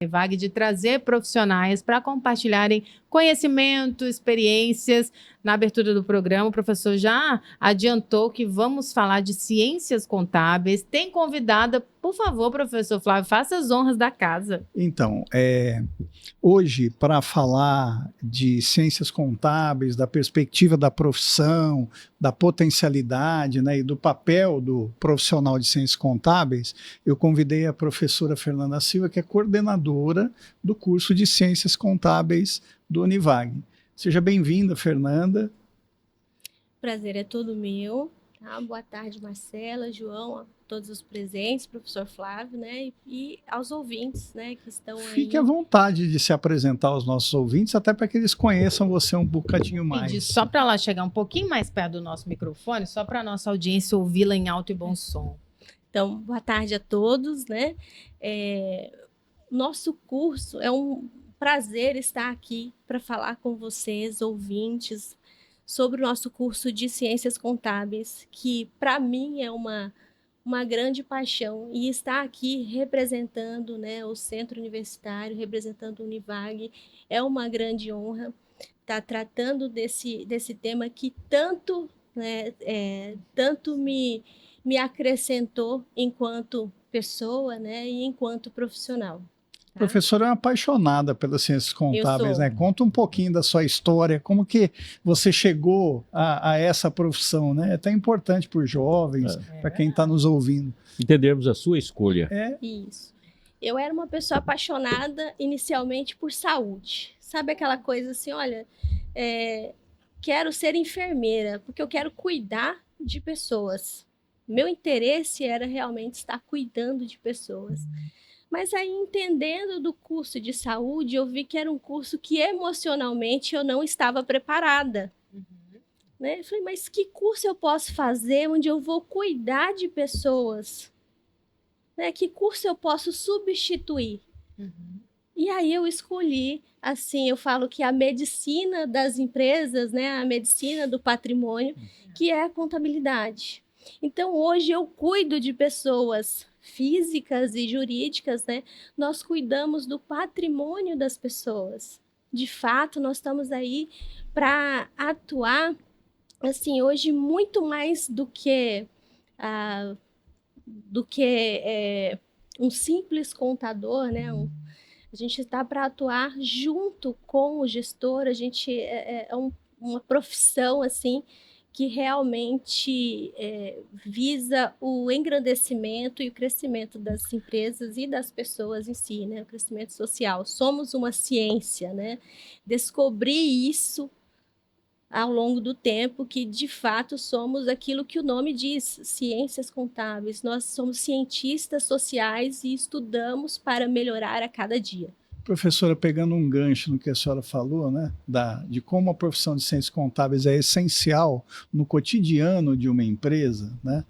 Univag de trazer profissionais para compartilharem conhecimento, experiências. Na abertura do programa, o professor já adiantou que vamos falar de ciências contábeis. Tem convidada, por favor, professor Flávio, faça as honras da casa. Então, hoje, para falar de ciências contábeis, da perspectiva da profissão, da potencialidade, né, e do papel do profissional de ciências contábeis, eu convidei a professora Fernanda Silva, que é coordenadora do curso de Ciências Contábeis do Univag. Seja bem-vinda, Fernanda. Prazer é todo meu. Tá? Boa tarde, Marcela, João, a todos os presentes, professor Flávio, né? E aos ouvintes, né, que estão aí. Fique à vontade de se apresentar aos nossos ouvintes, até para que eles conheçam você um bocadinho mais. E só para ela chegar um pouquinho mais perto do nosso microfone, só para a nossa audiência ouvi-la em alto e bom som. Então, boa tarde a todos, né? Nosso curso é um prazer estar aqui para falar com vocês, ouvintes, sobre o nosso curso de Ciências Contábeis, que para mim é uma grande paixão, e estar aqui representando, né, o Centro Universitário, representando o Univag, é uma grande honra estar tratando desse tema que tanto, né, tanto me acrescentou enquanto pessoa, né, e enquanto profissional. A professora é uma apaixonada pelas ciências contábeis, né? Conta um pouquinho da sua história, como que você chegou a essa profissão, né? É até importante para os jovens, para quem está nos ouvindo. Entendermos a sua escolha. Isso. Eu era uma pessoa apaixonada inicialmente por saúde. Sabe aquela coisa assim, olha, quero ser enfermeira, porque eu quero cuidar de pessoas. Meu interesse era realmente estar cuidando de pessoas. Mas aí, entendendo do curso de saúde, eu vi que era um curso que emocionalmente eu não estava preparada. Né? Eu falei, mas que curso eu posso fazer onde eu vou cuidar de pessoas? Né? Que curso eu posso substituir? E aí eu escolhi, assim, eu falo que a medicina das empresas, né? A medicina do patrimônio, que é a contabilidade. Então, hoje eu cuido de pessoas físicas e jurídicas, né? Nós cuidamos do patrimônio das pessoas. De fato, nós estamos aí para atuar, assim, hoje muito mais do que um simples contador, né? A gente está para atuar junto com o gestor. A gente uma profissão assim que realmente visa o engrandecimento e o crescimento das empresas e das pessoas em si, né? O crescimento social. Somos uma ciência, né? Descobri isso ao longo do tempo, que de fato somos aquilo que o nome diz, ciências contábeis. Nós somos cientistas sociais e estudamos para melhorar a cada dia. Professora, pegando um gancho no que a senhora falou, né, de como a profissão de ciências contábeis é essencial no cotidiano de uma empresa, né,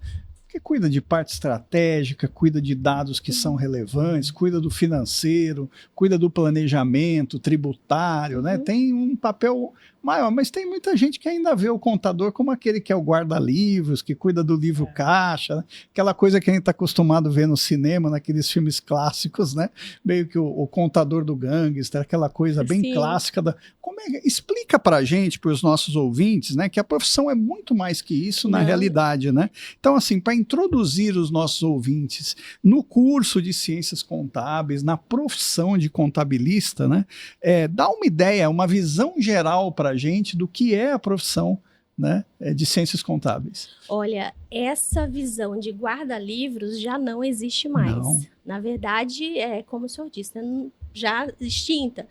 que cuida de parte estratégica, cuida de dados que são relevantes, cuida do financeiro, cuida do planejamento tributário, né, tem um papel maior, mas tem muita gente que ainda vê o contador como aquele que é o guarda-livros, que cuida do livro caixa, né? Aquela coisa que a gente está acostumado a ver no cinema, naqueles filmes clássicos, né? Meio que o contador do gangster, aquela coisa bem clássica. Explica para a gente, para os nossos ouvintes, né, que a profissão é muito mais que isso na realidade, né? Então, assim, para introduzir os nossos ouvintes no curso de Ciências Contábeis, na profissão de contabilista, né, dá uma ideia, uma visão geral para a gente do que é a profissão, né, de ciências contábeis. Olha, essa visão de guarda-livros já não existe mais. Não. Na verdade, como o senhor disse, já extinta,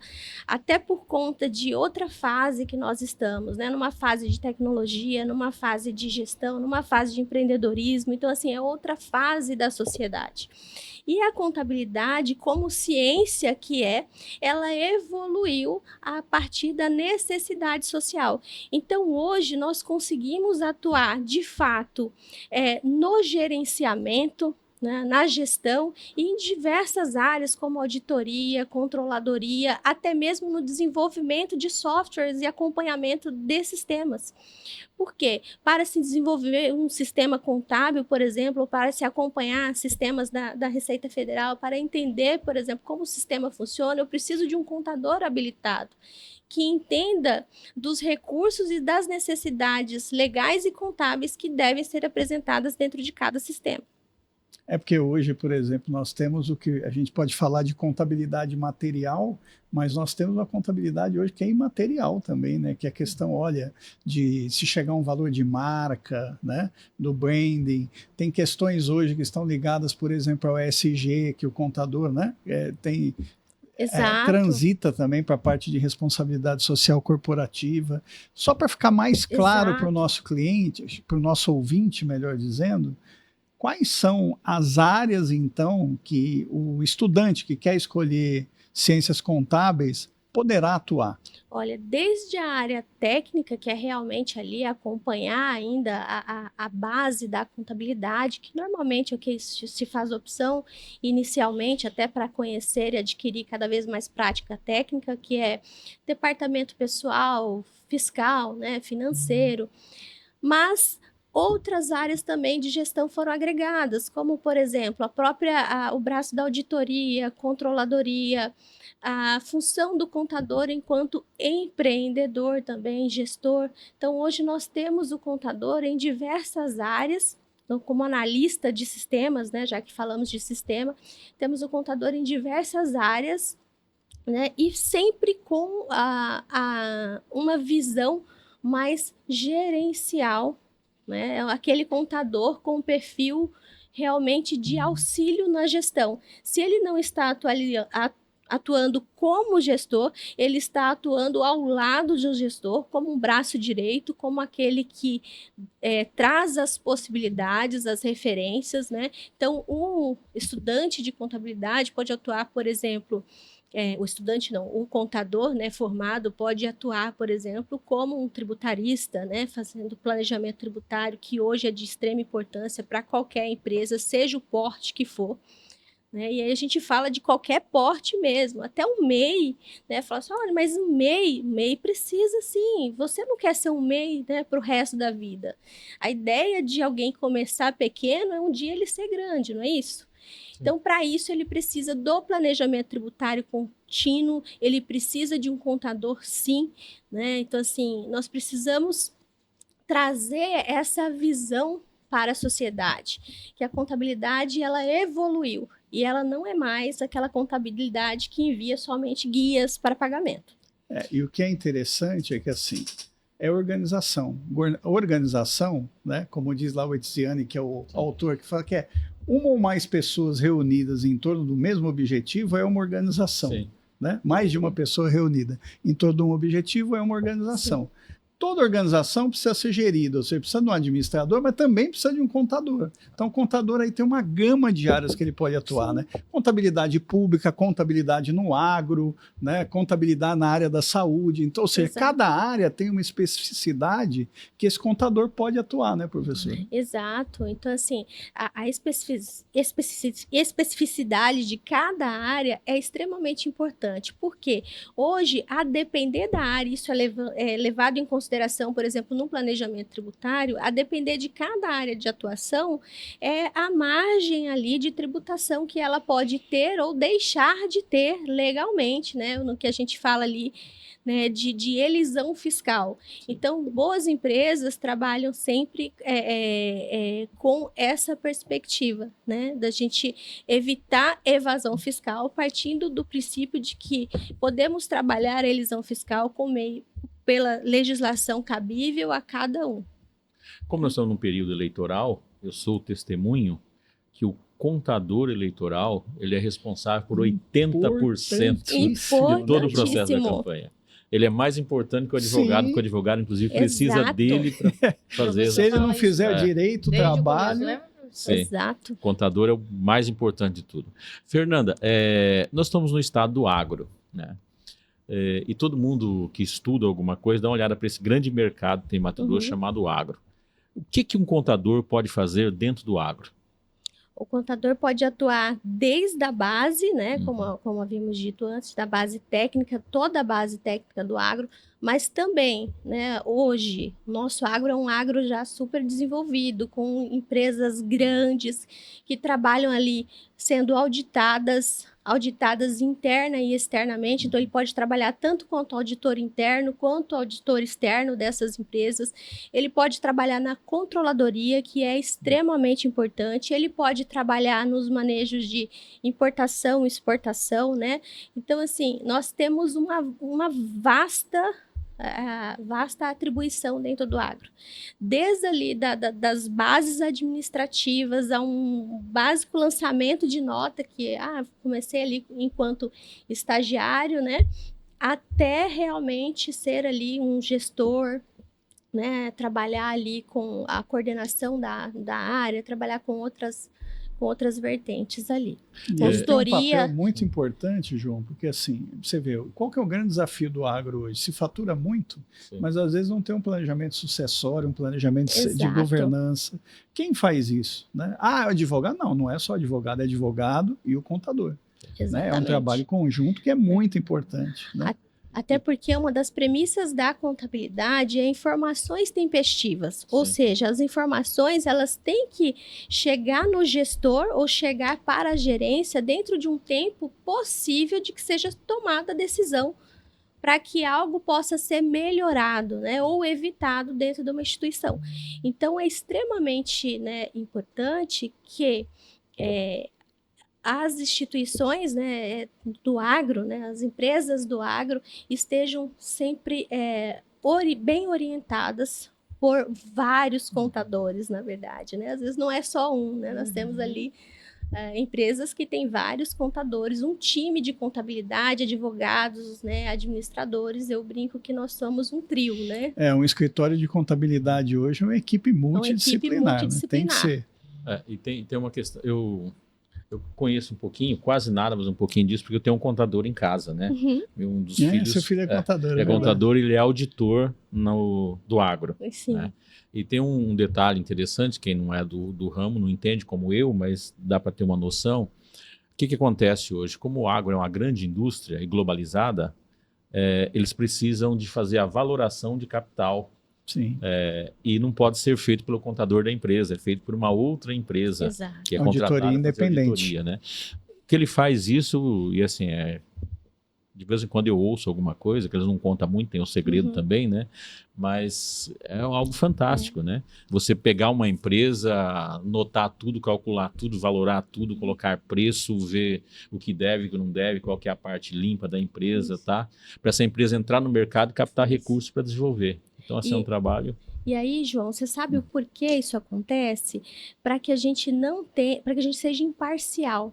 até por conta de outra fase que nós estamos, né? Numa fase de tecnologia, numa fase de gestão, numa fase de empreendedorismo. Então, assim, é outra fase da sociedade. E a contabilidade, como ciência que ela evoluiu a partir da necessidade social. Então, hoje, nós conseguimos atuar, de fato, no gerenciamento, né, na gestão e em diversas áreas, como auditoria, controladoria, até mesmo no desenvolvimento de softwares e acompanhamento desses temas. Por quê? Para se desenvolver um sistema contábil, por exemplo, ou para se acompanhar sistemas da Receita Federal, para entender, por exemplo, como o sistema funciona, eu preciso de um contador habilitado que entenda dos recursos e das necessidades legais e contábeis que devem ser apresentadas dentro de cada sistema. É porque hoje, por exemplo, nós temos o que a gente pode falar de contabilidade material, mas nós temos uma contabilidade hoje que é imaterial também, né? Que é a questão, olha, de se chegar a um valor de marca, né? Do branding. Tem questões hoje que estão ligadas, por exemplo, ao ESG, que o contador, né? Transita também para a parte de responsabilidade social corporativa. Só para ficar mais claro para o nosso cliente, para o nosso ouvinte, melhor dizendo, quais são as áreas, então, que o estudante que quer escolher ciências contábeis poderá atuar? Olha, desde a área técnica, que é realmente ali acompanhar ainda a base da contabilidade, que normalmente é o que se faz opção inicialmente, até para conhecer e adquirir cada vez mais prática técnica, que é departamento pessoal, fiscal, né, financeiro, mas outras áreas também de gestão foram agregadas, como, por exemplo, o braço da auditoria, controladoria, a função do contador enquanto empreendedor também, gestor. Então, hoje nós temos o contador em diversas áreas, então, como analista de sistemas, né, já que falamos de sistema, temos o contador em diversas áreas, né, e sempre com uma visão mais gerencial, né? Aquele contador com perfil realmente de auxílio na gestão. Se ele não está atuando como gestor, ele está atuando ao lado de um gestor, como um braço direito, como aquele que traz as possibilidades, as referências, né? Então, um estudante de contabilidade pode atuar, por exemplo, o contador, né, formado pode atuar, por exemplo, como um tributarista, né, fazendo planejamento tributário, que hoje é de extrema importância para qualquer empresa, seja o porte que for, né, e aí a gente fala de qualquer porte mesmo, até o MEI, né, fala assim, olha, mas o MEI precisa sim, você não quer ser um MEI, né, para o resto da vida. A ideia de alguém começar pequeno é um dia ele ser grande, não é isso? Então, para isso, ele precisa do planejamento tributário contínuo, ele precisa de um contador, sim, né? Então, assim, nós precisamos trazer essa visão para a sociedade, que a contabilidade, ela evoluiu, e ela não é mais aquela contabilidade que envia somente guias para pagamento. E o que é interessante é que, assim, é organização. Organização, né, como diz lá o Etziani, que é o autor, que fala que é uma ou mais pessoas reunidas em torno do mesmo objetivo é uma organização. Né? Mais de uma pessoa reunida em torno de um objetivo é uma organização. Sim. Toda organização precisa ser gerida, você precisa de um administrador, mas também precisa de um contador. Então, o contador aí tem uma gama de áreas que ele pode atuar, né? Contabilidade pública, contabilidade no agro, né? Contabilidade na área da saúde. Então, ou seja, cada área tem uma especificidade que esse contador pode atuar, né, professor? Exato. Então, assim, a especificidade de cada área é extremamente importante. Por quê? Hoje, a depender da área, isso é levado em consideração, por exemplo, no planejamento tributário, a depender de cada área de atuação, é a margem ali de tributação que ela pode ter ou deixar de ter legalmente, né? No que a gente fala ali, né, de elisão fiscal. Então, boas empresas trabalham sempre com essa perspectiva, né, da gente evitar evasão fiscal, partindo do princípio de que podemos trabalhar a elisão fiscal pela legislação cabível a cada um. Como nós estamos num período eleitoral, eu sou testemunho que o contador eleitoral, ele é responsável por 80% de todo o processo da campanha. Ele é mais importante que o advogado, porque o advogado, inclusive, precisa dele para fazer Se ele não fizer direito o trabalho... Sim. Exato. O contador é o mais importante de tudo. Fernanda, nós estamos no estado do agro, né? E todo mundo que estuda alguma coisa dá uma olhada para esse grande mercado que tem em Mato Grosso chamado agro. O que um contador pode fazer dentro do agro? O contador pode atuar desde a base, né, como havíamos dito antes, da base técnica, toda a base técnica do agro, mas também, né, hoje, nosso agro é um agro já super desenvolvido, com empresas grandes que trabalham ali sendo auditadas interna e externamente, então ele pode trabalhar tanto quanto auditor interno, quanto auditor externo dessas empresas, ele pode trabalhar na controladoria, que é extremamente importante, ele pode trabalhar nos manejos de importação e exportação, né? Então, assim, nós temos uma vasta atribuição dentro do agro. Desde ali das bases administrativas a um básico lançamento de nota, que comecei ali enquanto estagiário, né? Até realmente ser ali um gestor, né? Trabalhar ali com a coordenação da área, trabalhar com outras vertentes ali. Consultoria... Tem um papel muito importante, João, porque assim, você vê, qual que é o grande desafio do agro hoje? Se fatura muito, mas às vezes não tem um planejamento sucessório, um planejamento de governança. Quem faz isso? Né? Advogado? Não é só advogado, é advogado e o contador. Né? É um trabalho conjunto que é muito importante. Né? Até porque uma das premissas da contabilidade é informações tempestivas, ou seja, as informações elas têm que chegar no gestor ou chegar para a gerência dentro de um tempo possível de que seja tomada a decisão para que algo possa ser melhorado, né, ou evitado dentro de uma instituição. Então, é extremamente, né, importante que as instituições, né, do agro, né, as empresas do agro estejam sempre bem orientadas por vários contadores, na verdade, né? Às vezes não é só um, né? Nós temos ali empresas que têm vários contadores, um time de contabilidade, advogados, né, administradores. Eu brinco que nós somos um trio, né? Um escritório de contabilidade hoje é uma equipe multidisciplinar, né? Tem que ser. E tem uma questão... Eu conheço um pouquinho, quase nada, mas um pouquinho disso, porque eu tenho um contador em casa, né? Um dos filhos... Seu filho é contador. É contador, ele é auditor do agro. Sim. Né? E tem um detalhe interessante, quem não é do ramo não entende como eu, mas dá para ter uma noção. O que acontece hoje? Como o agro é uma grande indústria e globalizada, eles precisam de fazer a valoração de capital. Sim. E não pode ser feito pelo contador da empresa, é feito por uma outra empresa. Exato. Que é contratada auditoria independente. Auditoria, né? Que ele faz isso e assim, de vez em quando eu ouço alguma coisa, que eles não contam muito, tem um segredo também, né? Mas é algo fantástico, né? Você pegar uma empresa, notar tudo, calcular tudo, valorar tudo, colocar preço, ver o que deve, o que não deve, qual que é a parte limpa da empresa, tá? Para essa empresa entrar no mercado e captar recursos para desenvolver. Então, assim, é um trabalho... E aí, João, você sabe o porquê isso acontece? Para que a gente para que a gente seja imparcial.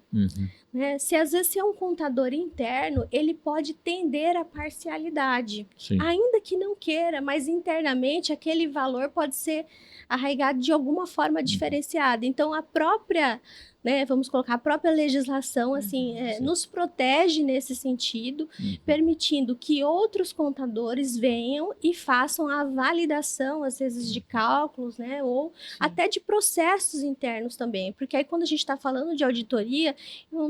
Né? Se às vezes é um contador interno, ele pode tender à parcialidade. Sim. Ainda que não queira, mas internamente aquele valor pode ser arraigado de alguma forma diferenciada. Então, a própria... Né, vamos colocar a própria legislação, assim, nos protege nesse sentido, permitindo que outros contadores venham e façam a validação, às vezes, de cálculos, né, ou até de processos internos também. Porque aí, quando a gente está falando de auditoria,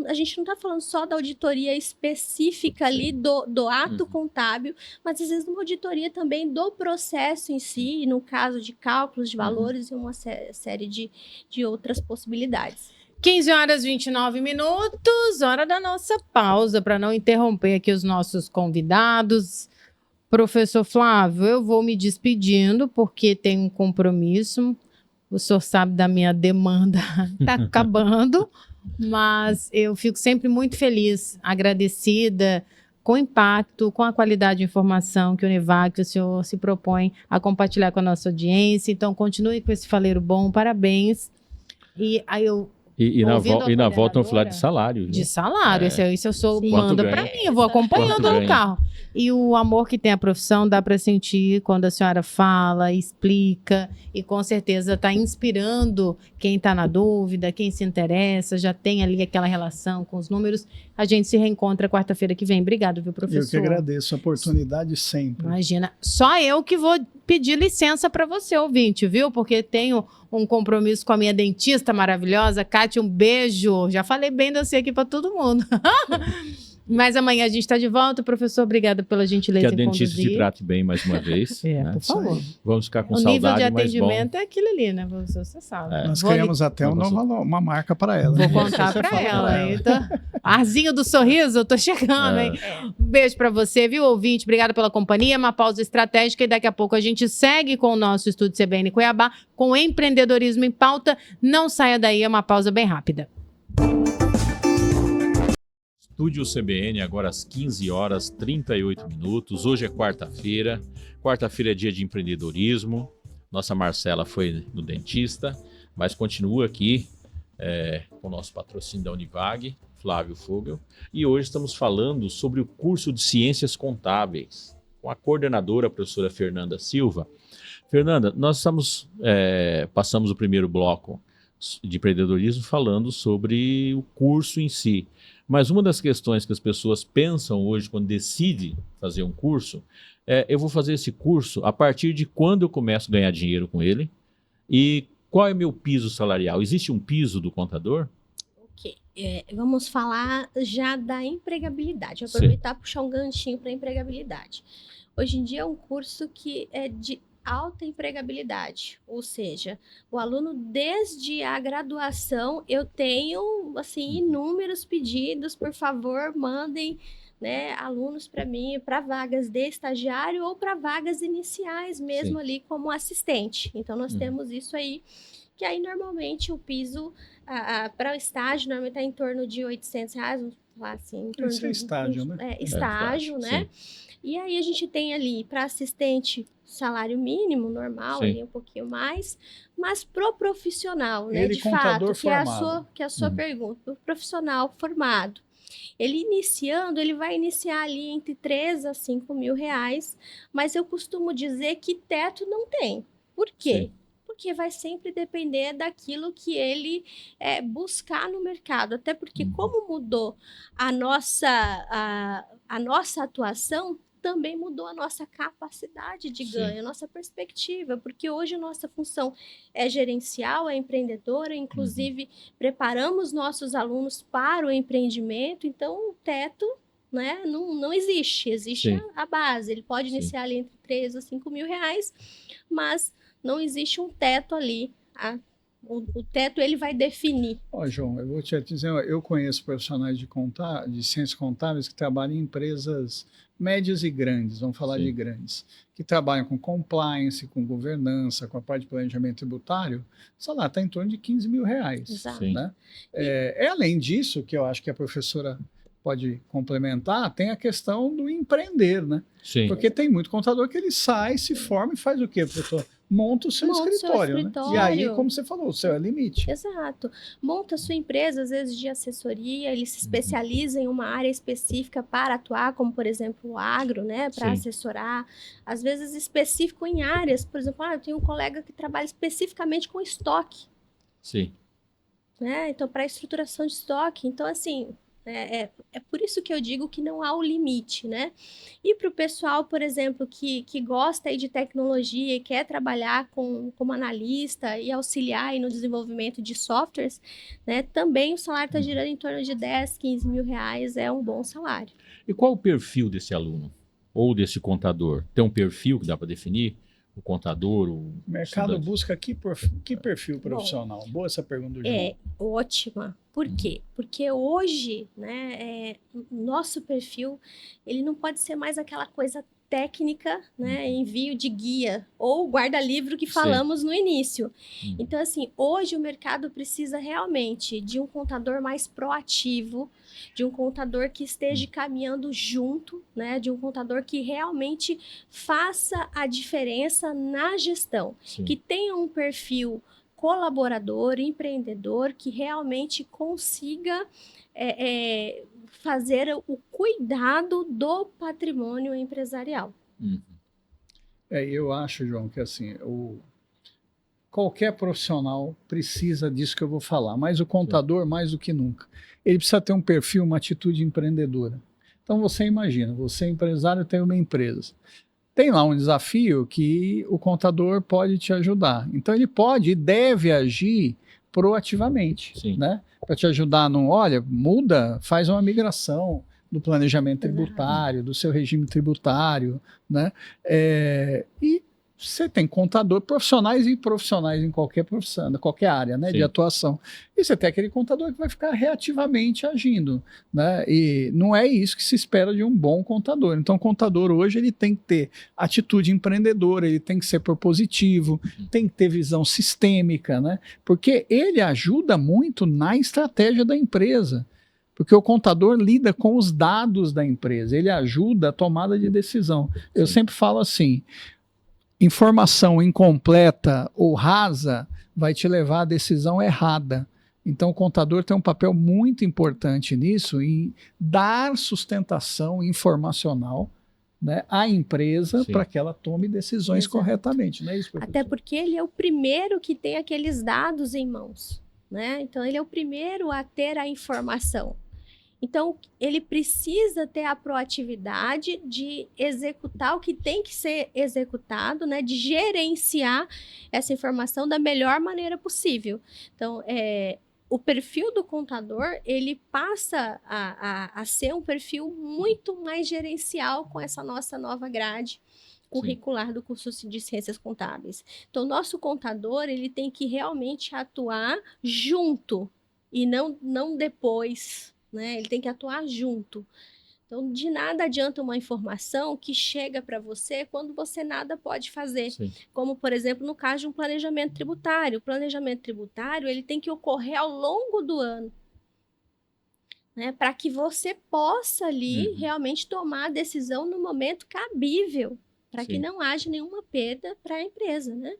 a gente não está falando só da auditoria específica ali do ato contábil, mas, às vezes, uma auditoria também do processo em si, no caso de cálculos de valores e uma série de outras possibilidades. 15 horas e 29 minutos, hora da nossa pausa, para não interromper aqui os nossos convidados. Professor Flávio, eu vou me despedindo, porque tem um compromisso. O senhor sabe da minha demanda, está acabando, mas eu fico sempre muito feliz, agradecida, com o impacto, com a qualidade de informação que o Univac, o senhor se propõe a compartilhar com a nossa audiência. Então, continue com esse faleiro bom, parabéns. E aí eu... E na volta vamos falar de salário. Viu? De salário, isso eu sou, Sim. manda para mim, eu vou acompanhando no carro. E o amor que tem a profissão dá para sentir quando a senhora fala, explica, e com certeza está inspirando quem está na dúvida, quem se interessa, já tem ali aquela relação com os números. A gente se reencontra quarta-feira que vem. Obrigado, viu, professor? Eu que agradeço a oportunidade sempre. Imagina, só eu que vou pedir licença para você, ouvinte, viu? Porque tenho um compromisso com a minha dentista maravilhosa. Kátia, um beijo. Já falei bem de você aqui para todo mundo. Mas amanhã a gente está de volta. Professor, obrigada pela gentileza em conduzir. Que a dentista te conduzir. trate bem mais uma vez. Né? Por favor. Vamos ficar com o saudade, nível de mas atendimento bom. é aquilo ali, né, professor? Você sabe. Nós criamos até uma marca para ela. Vou contar para ela. Então, arzinho do sorriso, eu tô chegando, hein? Um beijo para você, viu, ouvinte? Obrigada pela companhia. Uma pausa estratégica e daqui a pouco a gente segue com o nosso Estúdio CBN Cuiabá com empreendedorismo em pauta. Não saia daí, é uma pausa bem rápida. Estúdio CBN, agora às 15h38. Hoje é quarta-feira. Quarta-feira é dia de empreendedorismo. Nossa Marcela foi no dentista, mas continua aqui com o nosso patrocínio da Univag, Flávio Fogel. E hoje estamos falando sobre o curso de Ciências Contábeis, com a coordenadora, a professora Fernanda Silva. Fernanda, nós passamos o primeiro bloco de empreendedorismo falando sobre o curso em si. Mas uma das questões que as pessoas pensam hoje quando decidem fazer um curso eu vou fazer esse curso a partir de quando eu começo a ganhar dinheiro com ele e qual é meu piso salarial? Existe um piso do contador? Ok. Vamos falar já da empregabilidade. Vou aproveitar e puxar um ganchinho para a empregabilidade. Hoje em dia é um curso que é de alta empregabilidade, ou seja, o aluno desde a graduação eu tenho assim inúmeros pedidos, por favor, mandem, né, alunos para mim, para vagas de estagiário ou para vagas iniciais mesmo ali como assistente. Então nós temos isso aí, que aí normalmente o piso para o estágio normalmente está em torno de R$800, vamos falar assim, em torno de estágio, né? Estágio, né? Sim. E aí a gente tem ali para assistente salário mínimo, normal, ali um pouquinho mais, mas pro profissional, né? De fato, que é a sua pergunta, o profissional formado. Ele iniciando, ele vai iniciar ali entre 3 a 5 mil reais, mas eu costumo dizer que teto não tem. Por quê? Sim. Porque vai sempre depender daquilo que ele buscar no mercado. Até porque como mudou a nossa atuação, também mudou a nossa capacidade de ganho, a nossa perspectiva, porque hoje a nossa função é gerencial, é empreendedora, inclusive preparamos nossos alunos para o empreendimento, então o teto, né, não existe, existe a base, ele pode iniciar ali entre 3 a 5 mil reais, mas não existe um teto ali, o teto ele vai definir. João, eu vou te dizer, eu conheço profissionais de ciências contábeis que trabalham em empresas médias e grandes, vamos falar de grandes, que trabalham com compliance, com governança, com a parte de planejamento tributário, o salário está em torno de 15 mil reais. Exato. Né? Além disso, que eu acho que a professora pode complementar, tem a questão do empreender, né? Sim. Porque tem muito contador que ele sai, se forma e faz o quê, professor? Monta o seu escritório, né? E aí, como você falou, o céu é limite. Exato. Monta a sua empresa, às vezes de assessoria, ele se especializa em uma área específica para atuar, como, por exemplo, o agro, né? Para assessorar. Às vezes específico em áreas, por exemplo, eu tenho um colega que trabalha especificamente com estoque. Sim. Né? Então, para estruturação de estoque. Então, assim... É por isso que eu digo que não há o limite, né? E para o pessoal, por exemplo, que gosta aí de tecnologia e quer trabalhar como analista e auxiliar aí no desenvolvimento de softwares, né? Também o salário está girando em torno de 10, 15 mil reais, é um bom salário. E qual o perfil desse aluno? Ou desse contador? Tem um perfil que dá para definir? O contador, o mercado busca que perfil profissional? Boa essa pergunta do João. Ótima. Por quê? Porque hoje, né, nosso perfil, ele não pode ser mais aquela coisa técnica, né, envio de guia ou guarda-livro que falamos no início. Então, assim, hoje o mercado precisa realmente de um contador mais proativo, de um contador que esteja caminhando junto, né, de um contador que realmente faça a diferença na gestão, que tenha um perfil colaborador, empreendedor, que realmente consiga fazer o cuidado do patrimônio empresarial. Eu acho, João, que assim, qualquer profissional precisa disso que eu vou falar, mas o contador mais do que nunca. Ele precisa ter um perfil, uma atitude empreendedora. Então você imagina, você é empresário, tem uma empresa. Tem lá um desafio que o contador pode te ajudar. Então ele pode e deve agir proativamente, né? Para te ajudar no, olha, muda, faz uma migração do planejamento tributário, do seu regime tributário, né? E você tem contador, profissionais em qualquer profissão, qualquer área, né, de atuação. E você tem aquele contador que vai ficar reativamente agindo, né? E não é isso que se espera de um bom contador. Então, o contador hoje ele tem que ter atitude empreendedora, ele tem que ser propositivo, tem que ter visão sistêmica, né? Porque ele ajuda muito na estratégia da empresa. Porque o contador lida com os dados da empresa, ele ajuda a tomada de decisão. Eu sempre falo assim, informação incompleta ou rasa vai te levar à decisão errada. Então, o contador tem um papel muito importante nisso, em dar sustentação informacional, né, à empresa para que ela tome decisões corretamente. Não é isso, professor? Até porque ele é o primeiro que tem aqueles dados em mãos, né? Então, ele é o primeiro a ter a informação. Então, ele precisa ter a proatividade de executar o que tem que ser executado, né? De gerenciar essa informação da melhor maneira possível. Então, o perfil do contador, ele passa a ser um perfil muito mais gerencial com essa nossa nova grade curricular do curso de Ciências Contábeis. Então, o nosso contador, ele tem que realmente atuar junto e não depois, né? Ele tem que atuar junto. Então, de nada adianta uma informação que chega para você quando você nada pode fazer. Como, por exemplo, no caso de um planejamento tributário. O planejamento tributário, ele tem que ocorrer ao longo do ano, né? Para que você possa ali realmente tomar a decisão no momento cabível, para que não haja nenhuma perda para a empresa, né?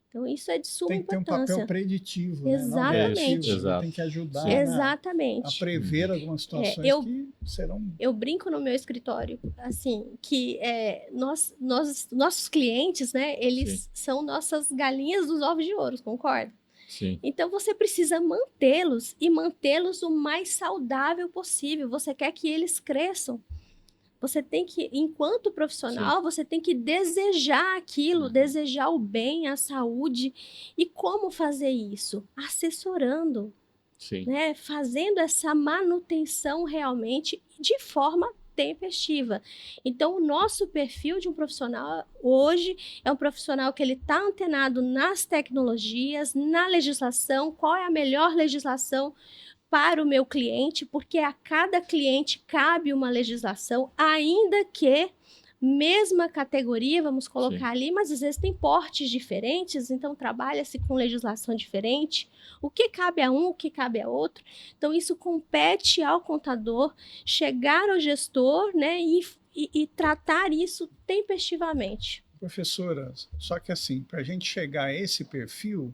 Então, isso é de suma importância. Tem que ter um papel preditivo, exatamente. Né? Não tem que ajudar exatamente. A prever algumas situações que serão... Eu brinco no meu escritório, assim, que nossos clientes, né, eles são nossas galinhas dos ovos de ouro, concorda? Sim. Então, você precisa mantê-los e mantê-los o mais saudável possível. Você quer que eles cresçam. Você tem que, enquanto profissional, você tem que desejar aquilo, desejar o bem, a saúde. E como fazer isso? Assessorando, né? Fazendo essa manutenção realmente de forma tempestiva. Então, o nosso perfil de um profissional hoje é um profissional que ele está antenado nas tecnologias, na legislação, qual é a melhor legislação para o meu cliente, porque a cada cliente cabe uma legislação, ainda que mesma categoria, vamos colocar ali, mas às vezes tem portes diferentes, então trabalha-se com legislação diferente. O que cabe a um, o que cabe a outro. Então, isso compete ao contador chegar ao gestor, né, e tratar isso tempestivamente. Professora, só que assim, para a gente chegar a esse perfil,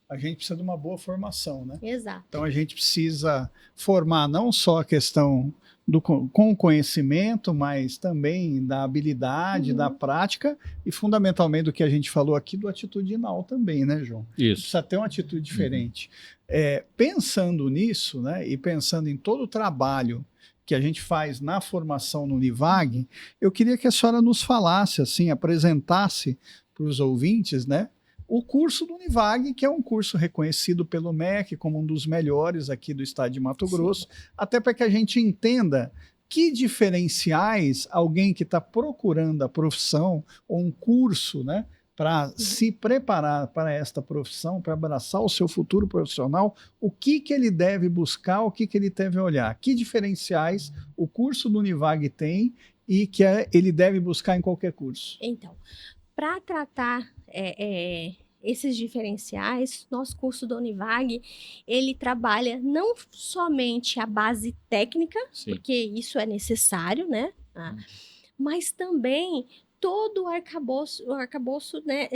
a gente precisa de uma boa formação, né? Exato. Então, a gente precisa formar não só a questão com o conhecimento, mas também da habilidade, da prática e, fundamentalmente, do que a gente falou aqui, do atitudinal também, né, João? Isso. Precisa ter uma atitude diferente. Pensando nisso, né, e pensando em todo o trabalho que a gente faz na formação no Univag, eu queria que a senhora nos falasse, assim, apresentasse para os ouvintes, né, o curso do Univag, que é um curso reconhecido pelo MEC como um dos melhores aqui do estado de Mato Grosso, até para que a gente entenda que diferenciais alguém que está procurando a profissão ou um curso, né, para se preparar para esta profissão, para abraçar o seu futuro profissional, o que ele deve buscar, o que ele deve olhar, que diferenciais o curso do Univag tem e que ele deve buscar em qualquer curso. Então, para tratar esses diferenciais, nosso curso da Univag, ele trabalha não somente a base técnica, porque isso é necessário, né? Mas também todo o arcabouço né,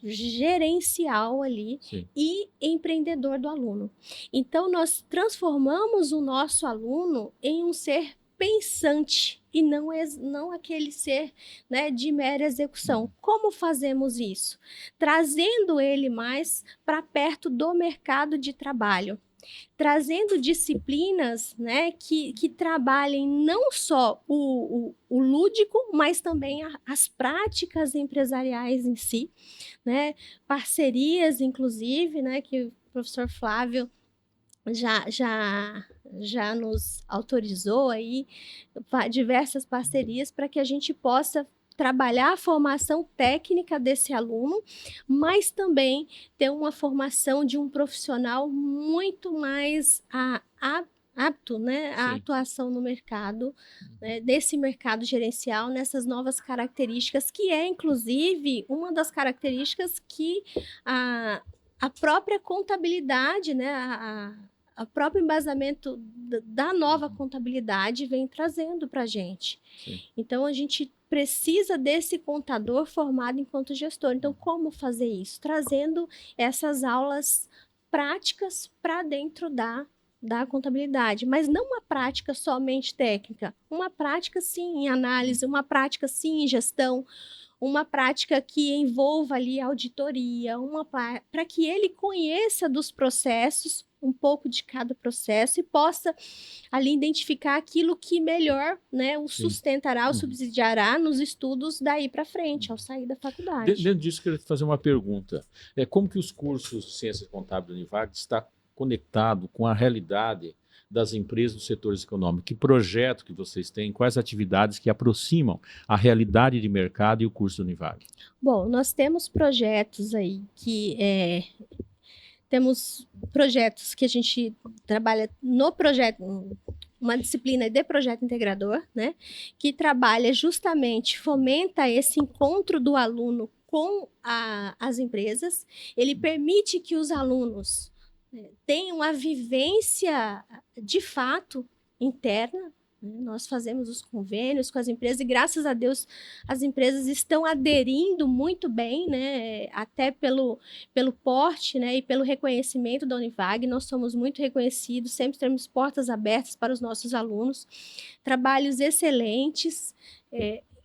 gerencial ali e empreendedor do aluno. Então, nós transformamos o nosso aluno em um ser pensante e não aquele ser, né, de mera execução. Como fazemos isso? Trazendo ele mais para perto do mercado de trabalho. Trazendo disciplinas, né, que trabalhem não só o lúdico, mas também as práticas empresariais em si, né, parcerias, inclusive, né, que o professor Flávio já nos autorizou aí diversas parcerias para que a gente possa trabalhar a formação técnica desse aluno, mas também ter uma formação de um profissional muito mais apto, né, à atuação no mercado, né, desse mercado gerencial, nessas novas características, que é, inclusive, uma das características que a própria contabilidade, né, o próprio embasamento da nova contabilidade vem trazendo para a gente. Sim. Então, a gente precisa desse contador formado enquanto gestor. Então, como fazer isso? Trazendo essas aulas práticas para dentro da contabilidade, mas não uma prática somente técnica, uma prática, sim, em análise, uma prática, sim, em gestão, uma prática que envolva ali auditoria, para que ele conheça dos processos, um pouco de cada processo, e possa ali identificar aquilo que melhor, né, o sustentará, o subsidiará nos estudos daí para frente, ao sair da faculdade. Dentro disso, eu queria fazer uma pergunta. Como que os cursos de Ciências Contábeis da Univag está conectado com a realidade das empresas dos setores econômicos? Que projeto que vocês têm? Quais atividades que aproximam a realidade de mercado e o curso da Univag? Bom, nós temos projetos aí que temos projetos que a gente trabalha no projeto, uma disciplina de projeto integrador, né, que trabalha justamente, fomenta esse encontro do aluno com as empresas. Ele permite que os alunos tenham a vivência de fato interna. Nós fazemos os convênios com as empresas e, graças a Deus, as empresas estão aderindo muito bem, né? Até pelo porte, né? E pelo reconhecimento da Univag. Nós somos muito reconhecidos, sempre temos portas abertas para os nossos alunos, trabalhos excelentes,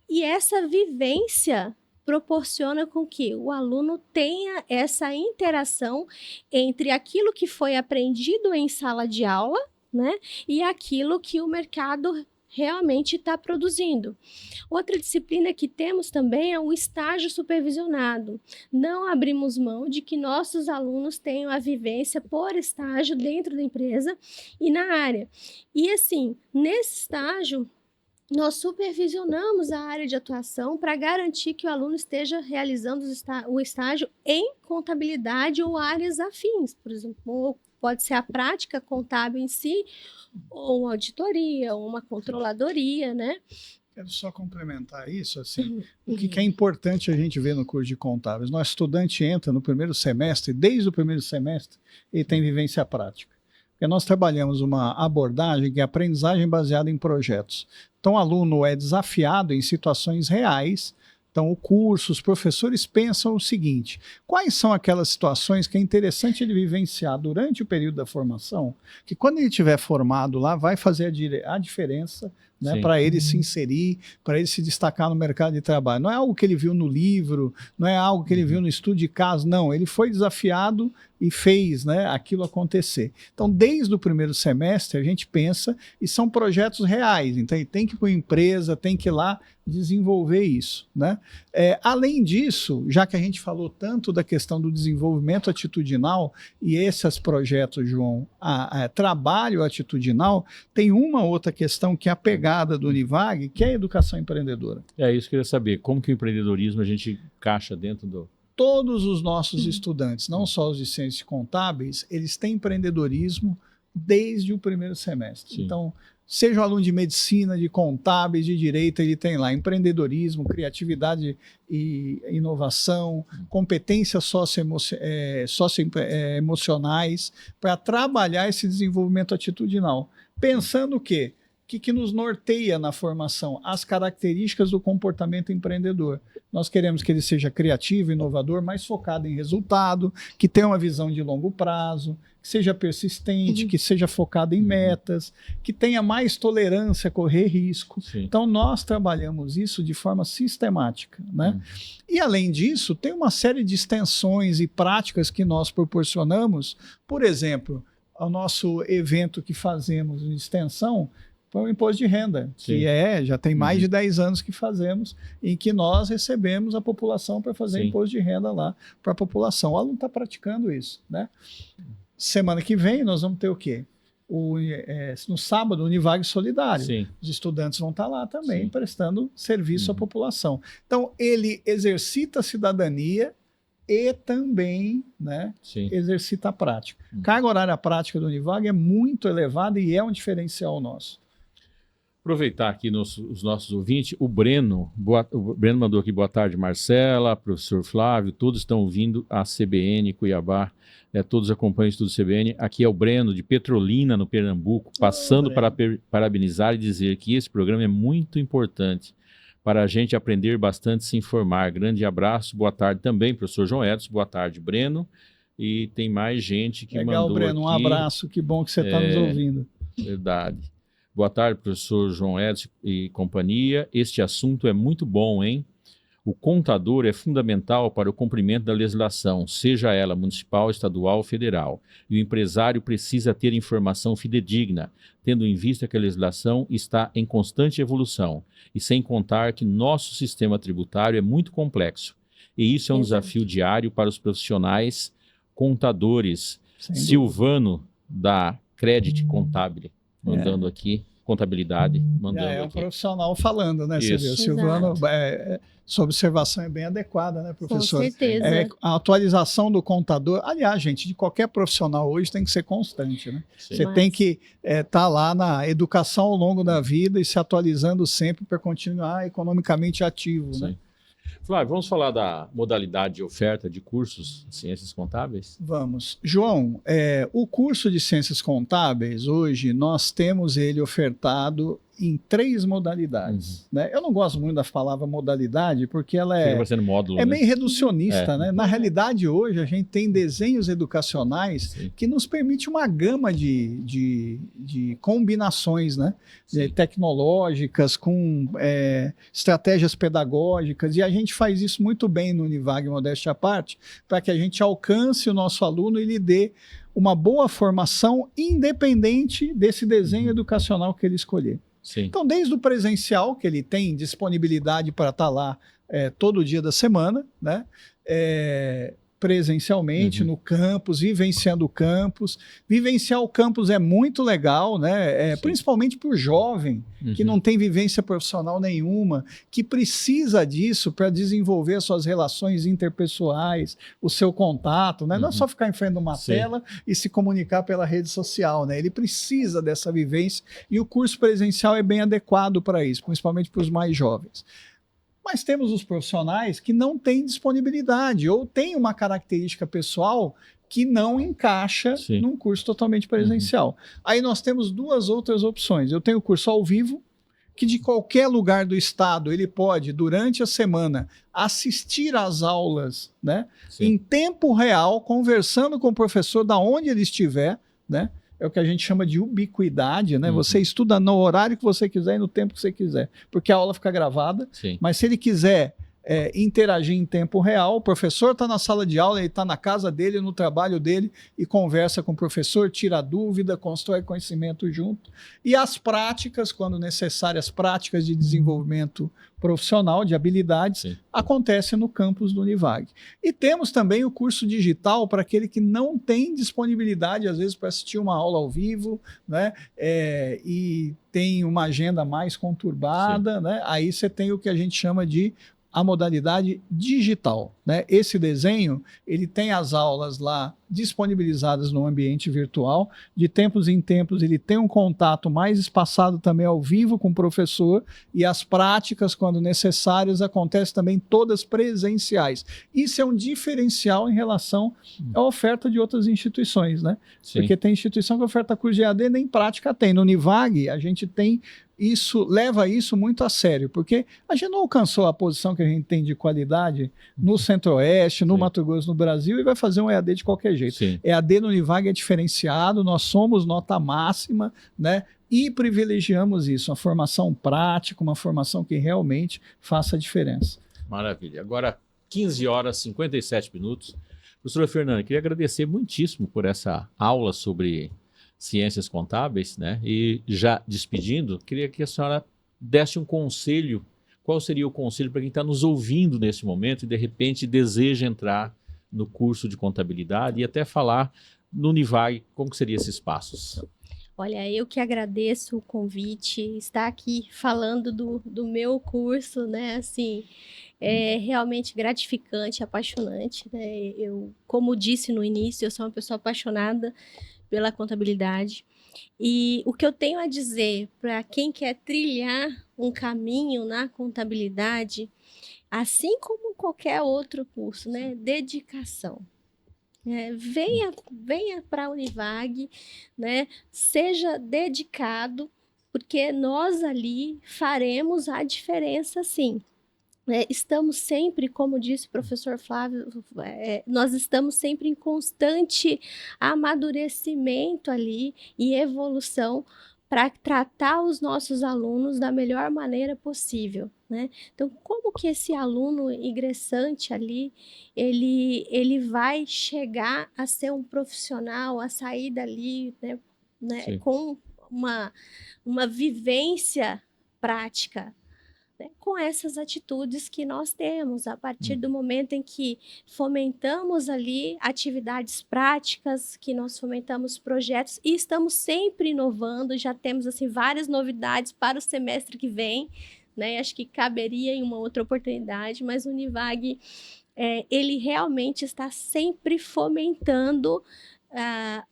e essa vivência proporciona com que o aluno tenha essa interação entre aquilo que foi aprendido em sala de aula, né, e aquilo que o mercado realmente está produzindo. Outra disciplina que temos também é o estágio supervisionado. Não abrimos mão de que nossos alunos tenham a vivência por estágio dentro da empresa e na área. E assim, nesse estágio, nós supervisionamos a área de atuação para garantir que o aluno esteja realizando o estágio em contabilidade ou áreas afins, por exemplo, pode ser a prática contábil em si, ou uma auditoria, ou uma controladoria, né? Quero só complementar isso, assim, o que é importante a gente ver no curso de contábeis. Nosso estudante entra no primeiro semestre, desde o primeiro semestre, ele tem vivência prática. Porque nós trabalhamos uma abordagem que é aprendizagem baseada em projetos. Então, o aluno é desafiado em situações reais. Então, o curso, os professores pensam o seguinte: quais são aquelas situações que é interessante ele vivenciar durante o período da formação, que quando ele estiver formado lá, vai fazer a diferença, né, para ele se inserir, para ele se destacar no mercado de trabalho. Não é algo que ele viu no livro, não é algo que ele viu no estudo de caso, não. Ele foi desafiado e fez, né, aquilo acontecer. Então, desde o primeiro semestre, a gente pensa, e são projetos reais. Então, ele tem que ir para a empresa, tem que ir lá desenvolver isso, né? Além disso, já que a gente falou tanto da questão do desenvolvimento atitudinal, e esses projetos, João, trabalho atitudinal, tem uma outra questão que é a pegada do Univag, que é a educação empreendedora. É isso que eu queria saber, como que o empreendedorismo a gente encaixa dentro do... Todos os nossos estudantes, não só os de ciências contábeis, eles têm empreendedorismo desde o primeiro semestre. Sim. Então, seja o aluno de medicina, de contábeis, de direito, ele tem lá empreendedorismo, criatividade e inovação, competências socioemocionais para trabalhar esse desenvolvimento atitudinal. Pensando que que nos norteia na formação? As características do comportamento empreendedor. Nós queremos que ele seja criativo, inovador, mais focado em resultado, que tenha uma visão de longo prazo, que seja persistente, que seja focado em metas, que tenha mais tolerância a correr risco. Sim. Então, nós trabalhamos isso de forma sistemática, né? E, além disso, tem uma série de extensões e práticas que nós proporcionamos. Por exemplo, o nosso evento que fazemos de extensão foi o imposto de renda, Sim. que já tem mais de 10 anos que fazemos, em que nós recebemos a população para fazer Sim. imposto de renda lá para a população. O aluno está praticando isso, né? Semana que vem nós vamos ter o quê? No sábado, o Univag Solidário. Sim. Os estudantes vão estar lá também, Sim. prestando serviço à população. Então, ele exercita a cidadania e também, né, Sim. exercita a prática. Carga horária prática do Univag é muito elevada e é um diferencial nosso. Aproveitar aqui os nossos ouvintes, o Breno mandou aqui, boa tarde, Marcela, professor Flávio, todos estão ouvindo a CBN Cuiabá, todos acompanham o Estudo CBN. Aqui é o Breno, de Petrolina, no Pernambuco, passando para parabenizar e dizer que esse programa é muito importante para a gente aprender bastante, se informar. Grande abraço, boa tarde também, professor João Edson, boa tarde, Breno. E tem mais gente que Legal, mandou Breno, aqui. Um abraço, que bom que você está nos ouvindo. Verdade. Boa tarde, professor João Edson e companhia. Este assunto é muito bom, hein? O contador é fundamental para o cumprimento da legislação, seja ela municipal, estadual ou federal. E o empresário precisa ter informação fidedigna, tendo em vista que a legislação está em constante evolução. E sem contar que nosso sistema tributário é muito complexo. E isso é um desafio diário para os profissionais contadores. Silvano, da Credit Contábil, mandando aqui, contabilidade, mandando É um aqui. profissional falando, né? Você vê, o Silvano, sua observação é bem adequada, né, professor? Com certeza. A atualização do contador, aliás, gente, de qualquer profissional hoje tem que ser constante, né? Sim. Você tem que estar lá na educação ao longo da vida e se atualizando sempre para continuar economicamente ativo, né? Flávio, vamos falar da modalidade de oferta de cursos de ciências contábeis? Vamos. João, o curso de ciências contábeis, hoje, nós temos ele ofertado em 3 modalidades. Né? Eu não gosto muito da palavra modalidade, porque ela Fica parecendo módulo, né? meio reducionista. Né? Na realidade, hoje, a gente tem desenhos educacionais que nos permite uma gama de combinações, né? Tecnológicas, com estratégias pedagógicas, e a gente faz isso muito bem no Univag, modéstia à parte, para que a gente alcance o nosso aluno e lhe dê uma boa formação independente desse desenho educacional que ele escolher. Sim. Então, desde o presencial, que ele tem disponibilidade para estar lá todo dia da semana, né? Presencialmente no campus, vivenciando o campus. Vivenciar o campus é muito legal, né? Principalmente para o jovem, que não tem vivência profissional nenhuma, que precisa disso para desenvolver as suas relações interpessoais, o seu contato, né? Não é só ficar em frente a uma tela e se comunicar pela rede social, né? Ele precisa dessa vivência e o curso presencial é bem adequado para isso, principalmente para os mais jovens. Mas temos os profissionais que não têm disponibilidade ou têm uma característica pessoal que não encaixa num curso totalmente presencial. Aí nós temos 2 outras opções. Eu tenho o curso ao vivo, que de qualquer lugar do estado ele pode, durante a semana, assistir às aulas, né, em tempo real, conversando com o professor da onde ele estiver, né? É o que a gente chama de ubiquidade, né? Você estuda no horário que você quiser e no tempo que você quiser, porque a aula fica gravada. Mas se ele quiser interagir em tempo real, o professor está na sala de aula, ele está na casa dele, no trabalho dele, e conversa com o professor, tira dúvida, constrói conhecimento junto. E as práticas, quando necessárias, práticas de desenvolvimento profissional, de habilidades, acontece no campus do Univag. E temos também o curso digital para aquele que não tem disponibilidade, às vezes, para assistir uma aula ao vivo, né? E tem uma agenda mais conturbada, né? Aí você tem o que a gente chama de a modalidade digital, né? Esse desenho, ele tem as aulas lá disponibilizadas no ambiente virtual. De tempos em tempos, ele tem um contato mais espaçado também ao vivo com o professor, e as práticas, quando necessárias, acontecem também todas presenciais. Isso é um diferencial em relação à oferta de outras instituições, né? Sim. Porque tem instituição que oferta curso de EAD, nem prática tem. No Univag, a gente tem isso, leva isso muito a sério, porque a gente não alcançou a posição que a gente tem de qualidade no Centro-Oeste, no Mato Grosso, no Brasil, e vai fazer um EAD de qualquer jeito. Sim. EAD no Univag é diferenciado, nós somos nota máxima, né? E privilegiamos isso, uma formação prática, uma formação que realmente faça a diferença. Maravilha. Agora, 15 horas e 57 minutos. Professora Fernanda, queria agradecer muitíssimo por essa aula sobre ciências contábeis, né? E já despedindo, queria que a senhora desse um conselho. Qual seria o conselho para quem está nos ouvindo nesse momento e de repente deseja entrar no curso de contabilidade e até falar no Univag, como que seriam esses passos? Olha, eu que agradeço o convite, estar aqui falando do meu curso, né? Assim, é realmente gratificante, apaixonante, né? Eu, como disse no início, eu sou uma pessoa apaixonada pela contabilidade. E o que eu tenho a dizer para quem quer trilhar um caminho na contabilidade, assim como qualquer outro curso, né? Dedicação. Venha para a Univag, né? Seja dedicado, porque nós ali faremos a diferença, sim. Estamos sempre, como disse o professor Flávio, nós estamos sempre em constante amadurecimento ali e evolução para tratar os nossos alunos da melhor maneira possível, né? Então, como que esse aluno ingressante ali, ele vai chegar a ser um profissional, a sair dali, né, com uma vivência prática, né, com essas atitudes que nós temos, a partir do momento em que fomentamos ali atividades práticas, que nós fomentamos projetos e estamos sempre inovando, já temos assim várias novidades para o semestre que vem, né? Acho que caberia em uma outra oportunidade, mas o Univag, ele realmente está sempre fomentando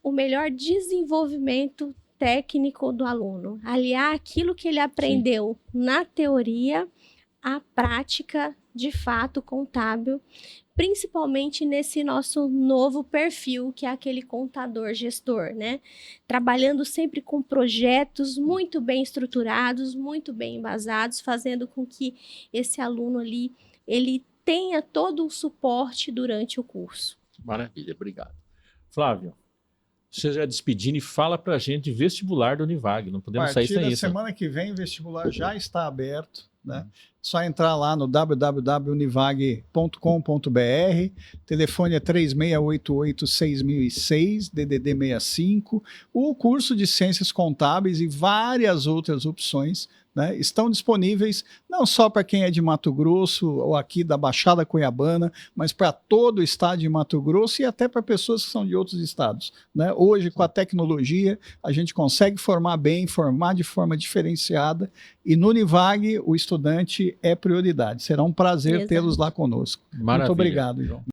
o melhor desenvolvimento técnico do aluno, aliar aquilo que ele aprendeu na teoria à prática, de fato, contábil, principalmente nesse nosso novo perfil, que é aquele contador gestor, né? Trabalhando sempre com projetos muito bem estruturados, muito bem embasados, fazendo com que esse aluno ali, ele tenha todo o suporte durante o curso. Maravilha, obrigado. Flávio, você já despedindo e fala para a gente vestibular do Univag, não podemos sair sem isso. A partir da semana que vem, o vestibular já está aberto, né? Só entrar lá no www.univag.com.br, telefone é 3688-6006, DDD 65, o curso de Ciências Contábeis e várias outras opções, né, estão disponíveis não só para quem é de Mato Grosso ou aqui da Baixada Cuiabana, mas para todo o estado de Mato Grosso e até para pessoas que são de outros estados, né? Hoje, com a tecnologia, a gente consegue formar bem, formar de forma diferenciada, e no Univag o estudante é prioridade. Será um prazer tê-los lá conosco. Maravilha. Muito obrigado, João.